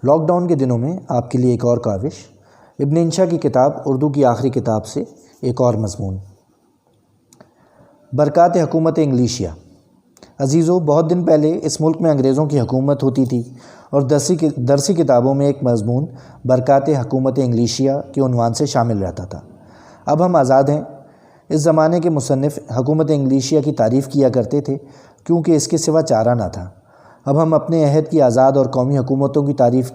Lock down کے دنوں میں آپ کے لیے ایک اور کاوش، ابن انشا کی کتاب اردو کی آخری کتاب سے ایک اور مضمون۔ برکات حکومت انگلیشیا۔ عزیزو، بہت دن پہلے اس ملک میں انگریزوں کی حکومت ہوتی تھی اور درسی کتابوں میں ایک مضمون برکات حکومت انگلیشیا کے عنوان سے شامل رہتا تھا۔ اب ہم آزاد ہیں۔ اس زمانے کے مصنف حکومت انگلیشیا کی تعریف کیا کرتے تھے کیونکہ اس کے سوا چارہ نہ تھا۔ اب ہم اپنے عہد کی آزاد اور قومی حکومتوں کی تعریف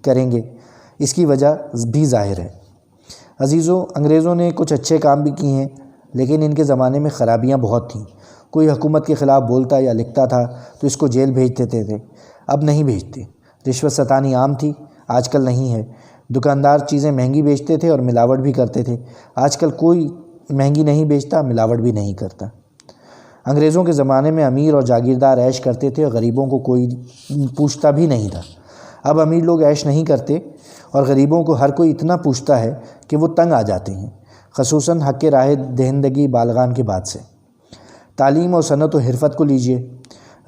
کریں گے۔ اس کی وجہ بھی ظاہر ہے۔ عزیزو، انگریزوں نے کچھ اچھے کام بھی کیے ہیں، لیکن ان کے زمانے میں خرابیاں بہت تھیں۔ کوئی حکومت کے خلاف بولتا یا لکھتا تھا تو اس کو جیل بھیج دیتے تھے۔ اب نہیں بھیجتے۔ رشوت ستانی عام تھی، آج کل نہیں ہے۔ دکاندار چیزیں مہنگی بیچتے تھے اور ملاوٹ بھی کرتے تھے، آج کل کوئی مہنگی نہیں بیچتا، ملاوٹ بھی نہیں کرتا۔ انگریزوں کے زمانے میں امیر اور جاگیردار عیش کرتے تھے اور غریبوں کو کوئی پوچھتا بھی نہیں تھا۔ اب امیر لوگ عیش نہیں کرتے اور غریبوں کو ہر کوئی اتنا پوچھتا ہے کہ وہ تنگ آ جاتے ہیں، خصوصاً حق رائے دہندگی بالغان کے بعد سے۔ تعلیم اور صنعت و حرفت کو لیجئے۔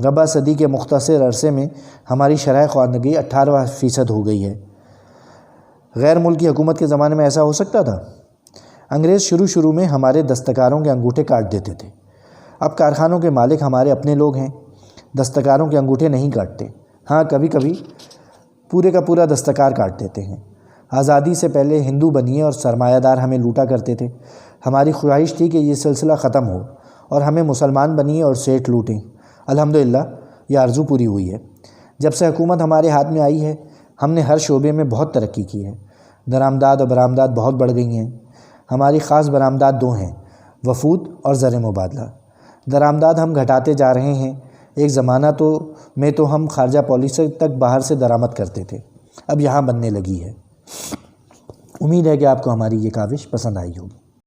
ربع صدی کے مختصر عرصے میں ہماری شرح خواندگی 18% ہو گئی ہے۔ غیر ملکی حکومت کے زمانے میں ایسا ہو سکتا تھا؟ انگریز شروع میں ہمارے دستکاروں کے انگوٹھے کاٹ دیتے تھے۔ اب کارخانوں کے مالک ہمارے اپنے لوگ ہیں، دستکاروں کے انگوٹھے نہیں کاٹتے۔ ہاں، کبھی کبھی پورے کا پورا دستکار کاٹ دیتے ہیں۔ آزادی سے پہلے ہندو بنیے اور سرمایہ دار ہمیں لوٹا کرتے تھے۔ ہماری خواہش تھی کہ یہ سلسلہ ختم ہو اور ہمیں مسلمان بنیے اور سیٹھ لوٹیں۔ الحمدللہ یہ آرزو پوری ہوئی ہے۔ جب سے حکومت ہمارے ہاتھ میں آئی ہے، ہم نے ہر شعبے میں بہت ترقی کی ہے۔ درآمدات اور برآمدات بہت بڑھ گئی ہیں۔ ہماری خاص برآمدات 2 ہیں، وفود اور زر مبادلہ۔ درآمدات ہم گھٹاتے جا رہے ہیں۔ ایک زمانہ میں تو ہم خارجہ پالیسی تک باہر سے درآمد کرتے تھے، اب یہاں بننے لگی ہے۔ امید ہے کہ آپ کو ہماری یہ کاوش پسند آئی ہوگی۔